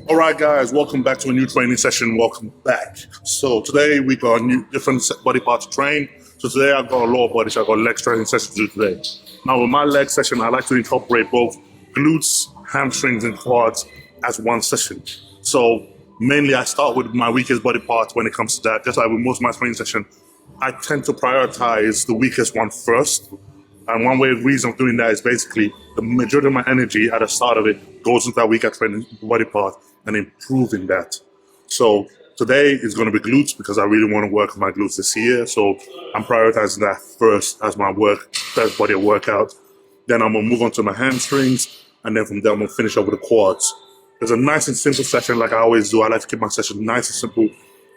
All right, guys, welcome back to a new training session. Welcome back. So today we got a new different body part to train. So today I've got a lower body, so I've got a leg training session to do today. Now with my leg session, I like to incorporate both glutes, hamstrings, and quads as one session. So mainly I start with my weakest body part when it comes to that. Just like with most of my training session, I tend to prioritize the weakest one first. And one reason of doing that is basically the majority of my energy at the start of it goes into that weaker training body part and improving that. So today is going to be glutes because I really want to work on my glutes this year. So I'm prioritizing that first as my first body workout. Then I'm going to move on to my hamstrings. And then from there, I'm going to finish up with the quads. It's a nice and simple session like I always do. I like to keep my session nice and simple,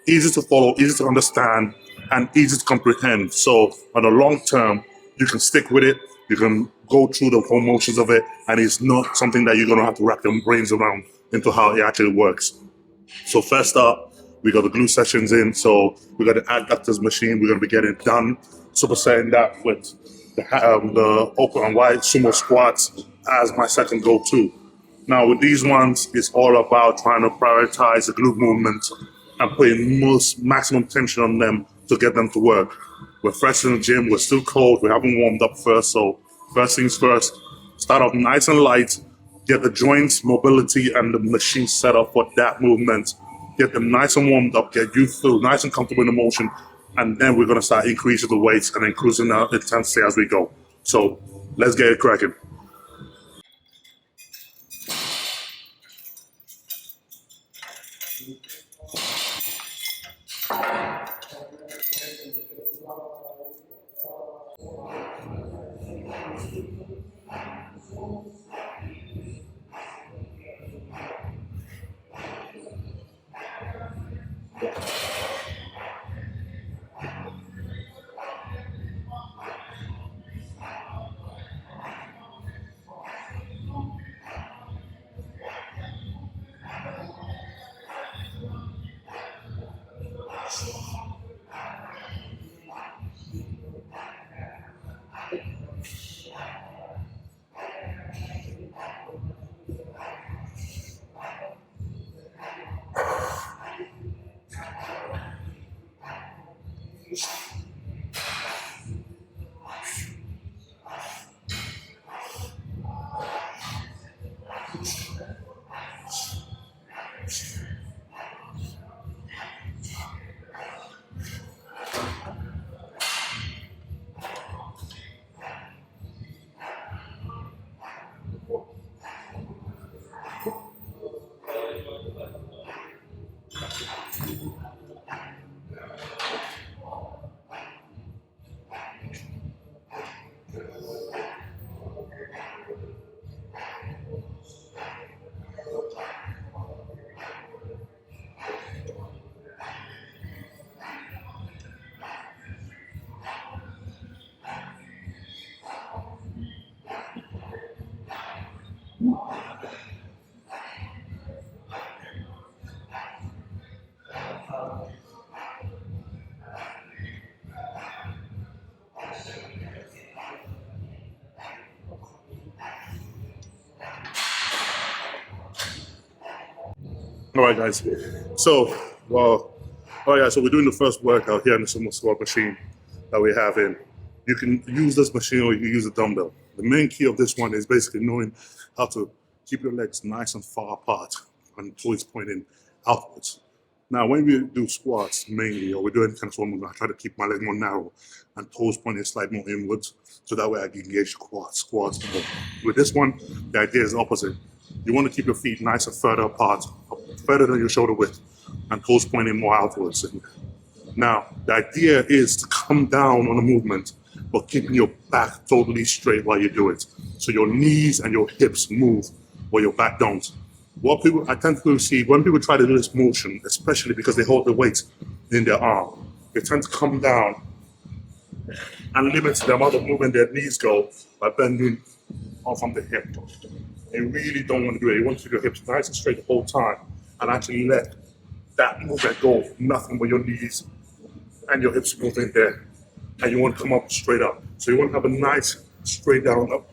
easy to follow, easy to understand, and easy to comprehend. So on the long term, you can stick with it, you can go through the whole motions of it, and it's not something that you're going to have to wrap your brains around into how it actually works. So first up, we got the glute sessions in. So we got the adductors machine. We're going to be getting done, supersetting that with the open and wide sumo squats as my second go-to. Now with these ones, it's all about trying to prioritize the glute movement and putting maximum tension on them to get them to work. We're fresh in the gym, we're still cold, we haven't warmed up first, so first things first, start off nice and light, get the joints, mobility, and the machine set up for that movement. Get them nice and warmed up, get you through, nice and comfortable in the motion, and then we're gonna start increasing the weights and increasing the intensity as we go. So let's get it cracking. All right, guys. So we're doing the first workout here in the sumo squat machine that we have in. You can use this machine or you can use a dumbbell. The main key of this one is basically knowing how to keep your legs nice and far apart and toes pointing outwards. Now, when we do squats mainly, or we're doing kind of squat movement, I try to keep my legs more narrow and toes pointing slightly more inwards, so that way I can engage squats more. With this one, the idea is the opposite. You want to keep your feet nice and further apart, further than your shoulder width, and toes pointing more outwards. Now, the idea is to come down on the movement, but keeping your back totally straight while you do it. So your knees and your hips move, while your back don't. I tend to see when people try to do this motion, especially because they hold the weight in their arm, they tend to come down and limit the amount of movement their knees go by bending off from the hip. You really don't want to do it. You want to keep your hips nice and straight the whole time and actually let that movement go, nothing but your knees and your hips move in there. And you want to come up straight up. So you want to have a nice straight down up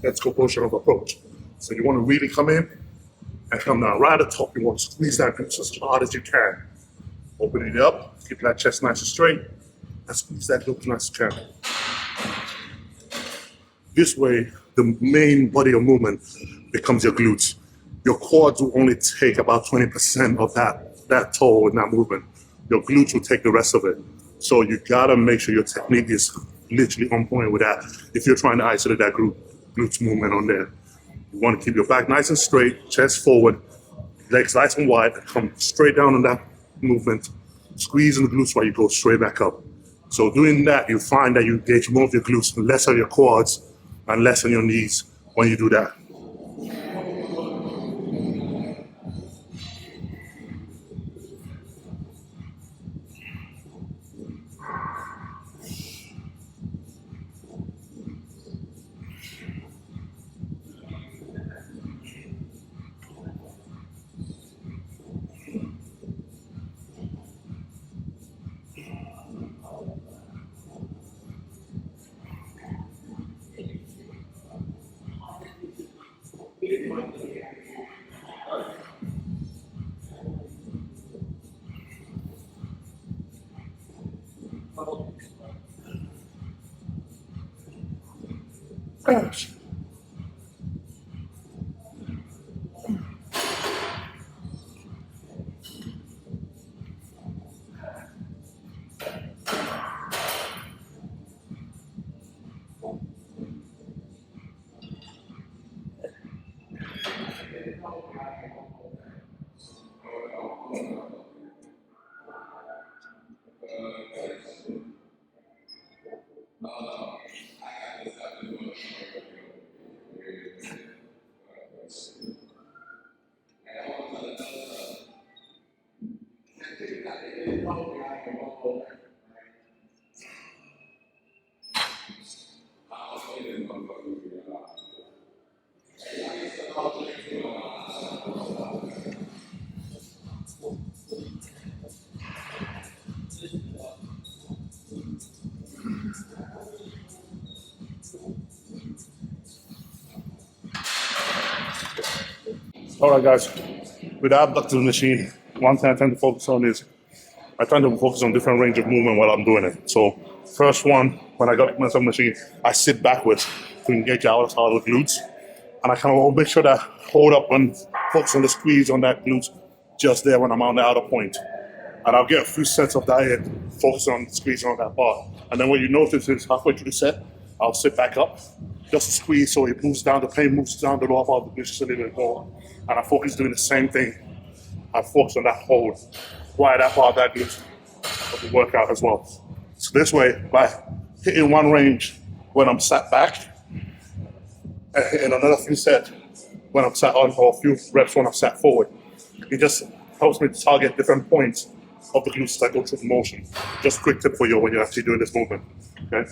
vertical posture of approach. So you want to really come in and come down. Right at the top, you want to squeeze that glute as hard as you can. Open it up, keep that chest nice and straight, and squeeze that glute nice and can. This way, the main body of movement becomes your glutes. Your quads will only take about 20% of that toll in that movement. Your glutes will take the rest of it. So you gotta make sure your technique is literally on point with that. If you're trying to isolate that glutes movement on there, you want to keep your back nice and straight, chest forward, legs nice and wide, come straight down on that movement, squeezing the glutes while you go straight back up. So doing that, you find that you engage more of your glutes, less of your quads, and less on your knees when you do that. All right, guys, with the abductor machine, one thing I tend to focus on is I tend to focus on different range of movement while I'm doing it. So first one, when I got myself machine, I sit backwards to engage out of the glutes. And I kind of make sure that I hold up and focus on the squeeze on that glute just there when I'm on the outer point. And I'll get a few sets of that in, focus on squeezing on that part. And then what you notice is halfway through the set, I'll sit back up, just to squeeze so it moves down, the pain moves down the lower part of the glute just a little bit more. And I focus doing the same thing. I focus on that hold, why that part of that glute of the workout as well. So this way, by hitting one range when I'm sat back, and hitting another few sets when I'm sat on, or a few reps when I'm sat forward, it just helps me to target different points of the glutes that go through the motion. Just a quick tip for you when you're actually doing this movement, okay?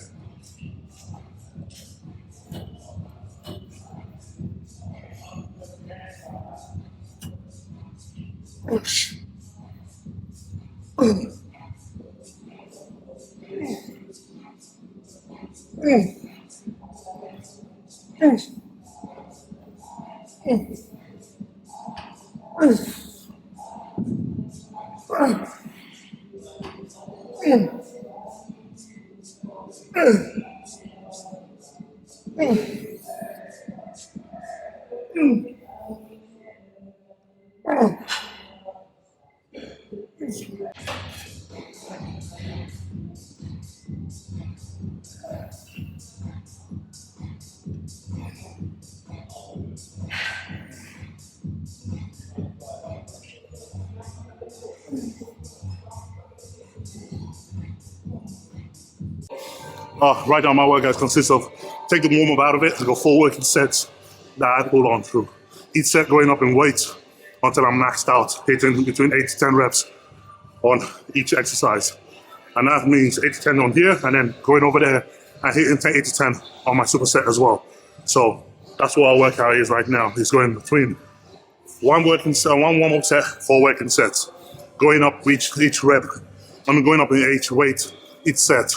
Right now my workouts consist of take the warm-up out of it and go 4 working sets that I hold on through. Each set going up in weight until I'm maxed out, hitting between 8 to 10 reps on each exercise. And that means 8 to 10 on here, and then going over there and hitting 8 to 10 on my superset as well. So that's what our workout is right now. It's going between one warm-up set, 4 working sets. Going up each rep, going up in each weight, each set.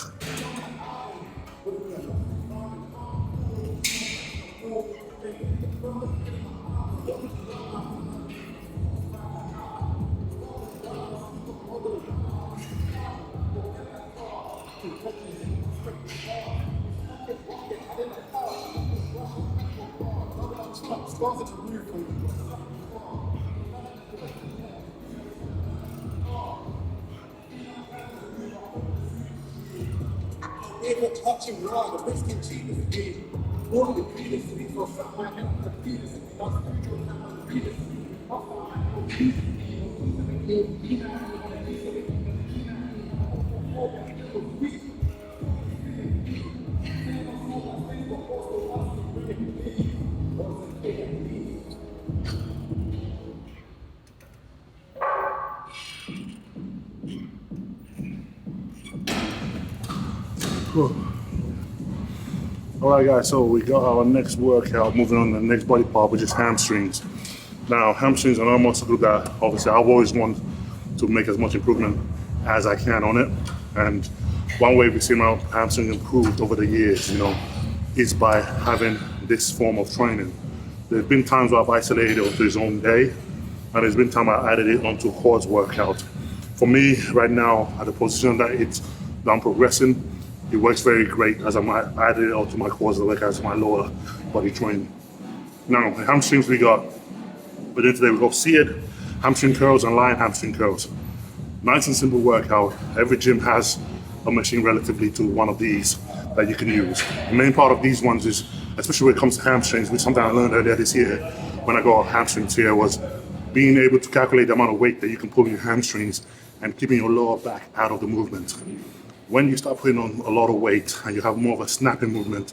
Alright guys, so we got our next workout, moving on to the next body part, which is hamstrings. Now, hamstrings are not a muscle group that obviously I've always wanted to make as much improvement as I can on it. And one way we've seen my hamstring improved over the years, is by having this form of training. There's been times where I've isolated it onto its own day, and there's been times I added it onto a quads workout. For me, right now, at the position that I'm progressing, it works very great as I'm adding it onto my quads work as my lower body training. Now, the hamstrings we got, but then today we got seated hamstring curls and lying hamstring curls. Nice and simple workout. Every gym has a machine relatively to one of these that you can use. The main part of these ones is, especially when it comes to hamstrings, which something I learned earlier this year when I got hamstrings here, was being able to calculate the amount of weight that you can pull in your hamstrings and keeping your lower back out of the movement. When you start putting on a lot of weight and you have more of a snapping movement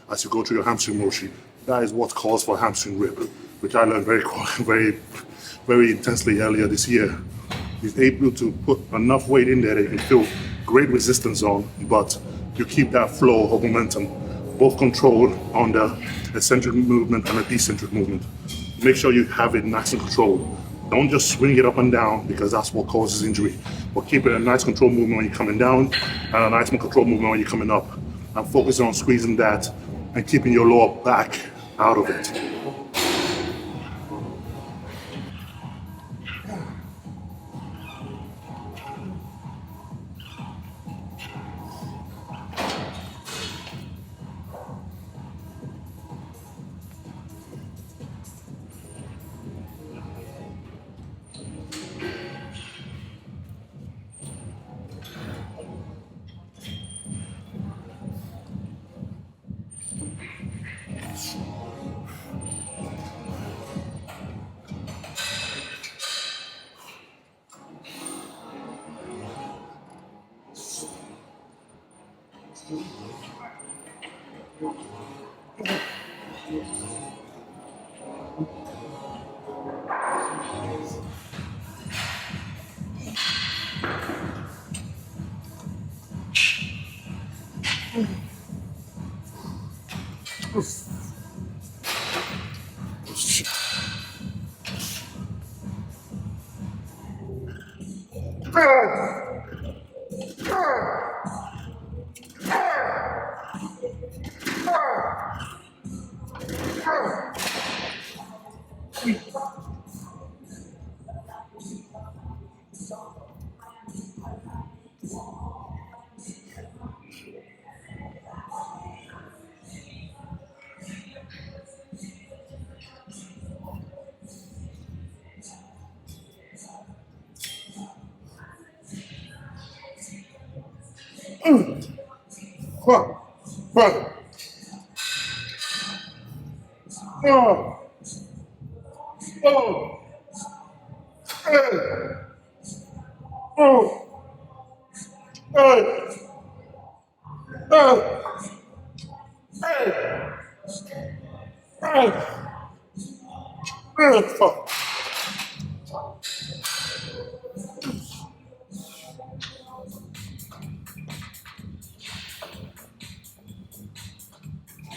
as you go through your hamstring motion, that is what calls for hamstring rip, which I learned very intensely earlier this year. You're able to put enough weight in there that you can feel great resistance on, but you keep that flow of momentum, both controlled on the eccentric movement and the decentric movement. Make sure you have it nice and controlled. Don't just swing it up and down, because that's what causes injury. But keep it a nice control movement when you're coming down and a nice and control movement when you're coming up. And focusing on squeezing that and keeping your lower back out of it.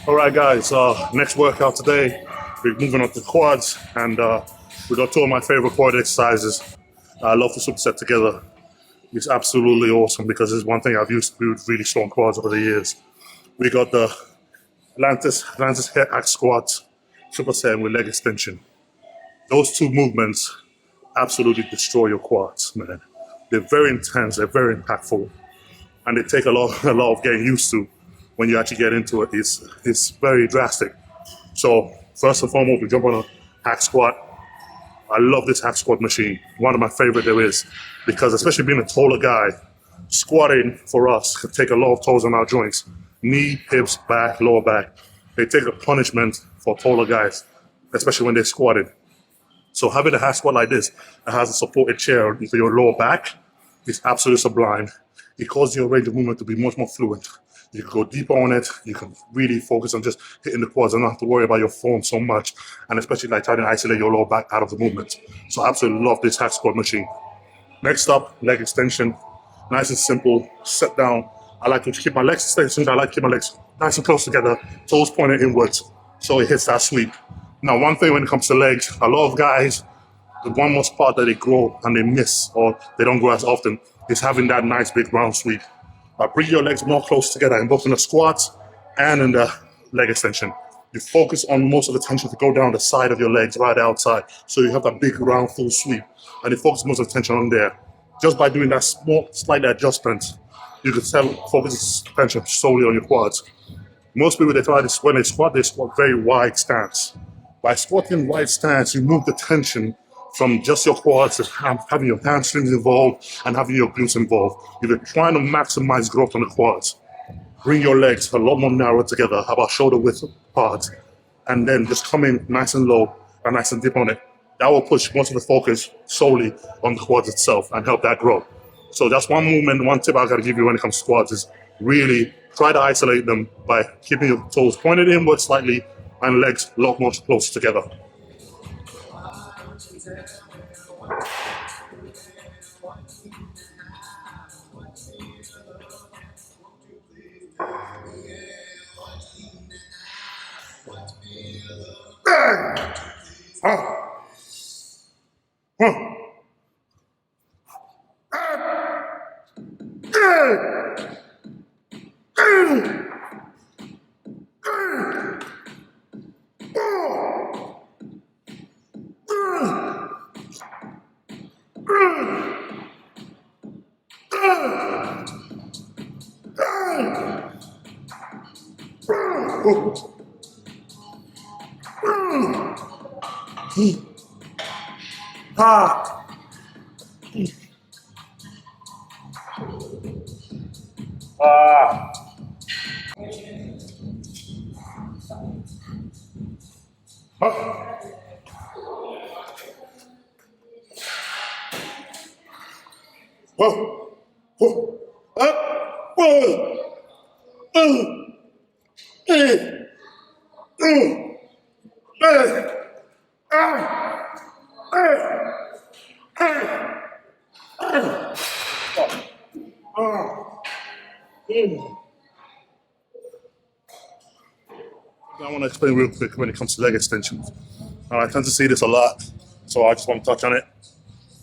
All right, guys, next workout today, we're moving on to quads, and we got two of my favorite quad exercises. I love to superset together. It's absolutely awesome because it's one thing I've used to do with really strong quads over the years. We got the Atlantis head hack squat, superset with leg extension. Those two movements absolutely destroy your quads, man. They're very intense, they're very impactful, and they take a lot of getting used to. When you actually get into it, it's very drastic. So first and foremost, we jump on a hack squat. I love this hack squat machine. One of my favorite there is, because especially being a taller guy, squatting for us can take a lot of tolls on our joints. Knee, hips, back, lower back. They take a punishment for taller guys, especially when they're squatting. So having a half squat like this that has a supported chair for your lower back is absolutely sublime. It causes your range of movement to be much more fluent. You can go deeper on it. You can really focus on just hitting the quads and not have to worry about your form so much, and especially like trying to isolate your lower back out of the movement. So I absolutely love this half squat machine. Next up, leg extension. Nice and simple, sit down. I like to keep my legs extended. I like to keep my legs nice and close together, toes pointed inwards, so it hits that sweep. Now, one thing when it comes to legs, a lot of guys, the one most part that they grow and they miss or they don't grow as often is having that nice big round sweep. Bring your legs more close together in both in the squats and in the leg extension. You focus on most of the tension to go down the side of your legs, right outside, so you have that big round full sweep, and you focus most of the tension on there. Just by doing that small, slight adjustment, you can focus tension solely on your quads. Most people, they try this when they squat very wide stance. By squatting wide stance, you move the tension from just your quads to having your hamstrings involved and having your glutes involved. If you're trying to maximize growth on the quads, bring your legs a lot more narrow together, about shoulder width apart, and then just come in nice and low and nice and deep on it. That will push most of the focus solely on the quads itself and help that grow. So that's one movement, one tip I gotta give you when it comes to squats is really try to isolate them by keeping your toes pointed inward slightly and legs a lot more close together. I want to explain real quick when it comes to leg extensions. I tend to see this a lot, so I just want to touch on it.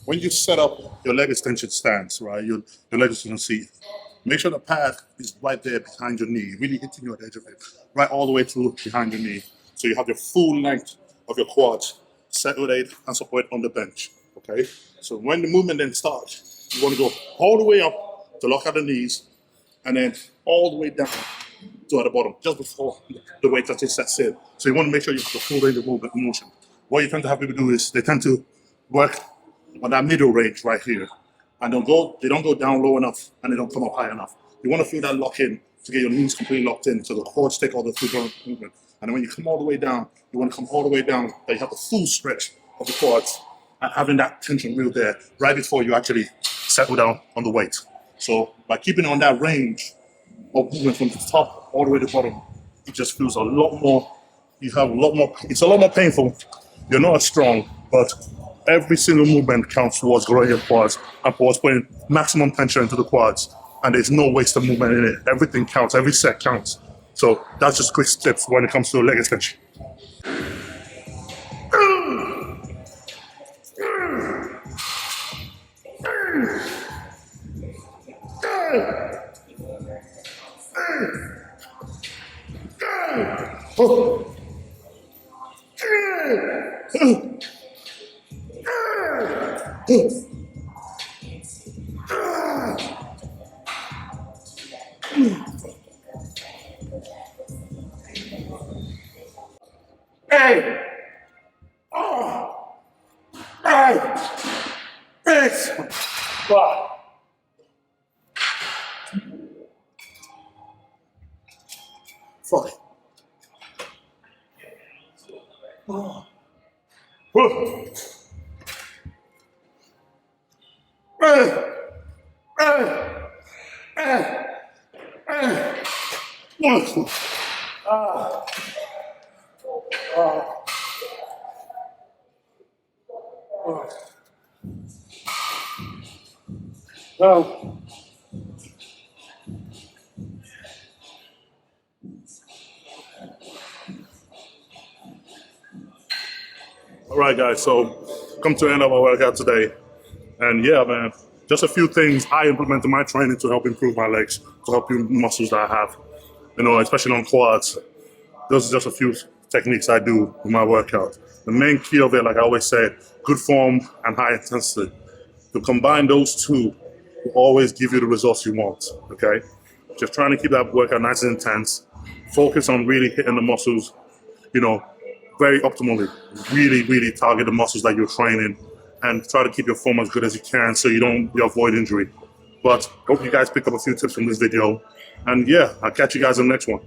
When you set up your leg extension stance, right, your leg extension seat, make sure the pad is right there behind your knee, really hitting your edge of it, right all the way through behind your knee. So you have your full length of your quads settled and supported on the bench, okay? So when the movement then starts, you want to go all the way up to lock out the knees and then all the way down to at the bottom, just before the weight actually sets in. So you want to make sure you have the full range of movement and motion. What you tend to have people do is they tend to work on that middle range right here. And they don't go down low enough and they don't come up high enough. You want to feel that lock in to get your knees completely locked in so the quads take all the full movement. And then when you come all the way down, you want to come all the way down, that you have the full stretch of the quads and having that tension real there right before you actually settle down on the weight. So by keeping it on that range of movement from the top all the way to the bottom, it just feels a lot more, it's a lot more painful. You're not as strong, but every single movement counts towards growing your quads and towards putting maximum tension into the quads. And there's no waste of movement in it. Everything counts, every set counts. So that's just quick tips when it comes to leg extension. Hey! Oh! Hey! It's... Wow. Fuck it. Oh. Whoa. All right, guys, so come to the end of our workout today. And yeah, man, just a few things I implement in my training to help improve my legs, to help improve muscles that I have, you know, especially on quads. Those are just a few techniques I do in my workout. The main key of it, like I always said, good form and high intensity. To combine those two will always give you the results you want, okay? Just trying to keep that workout nice and intense. Focus on really hitting the muscles, you know, very optimally. Really target the muscles that you're training and try to keep your form as good as you can so you avoid injury. But hope you guys pick up a few tips from this video. And yeah, I'll catch you guys in the next one.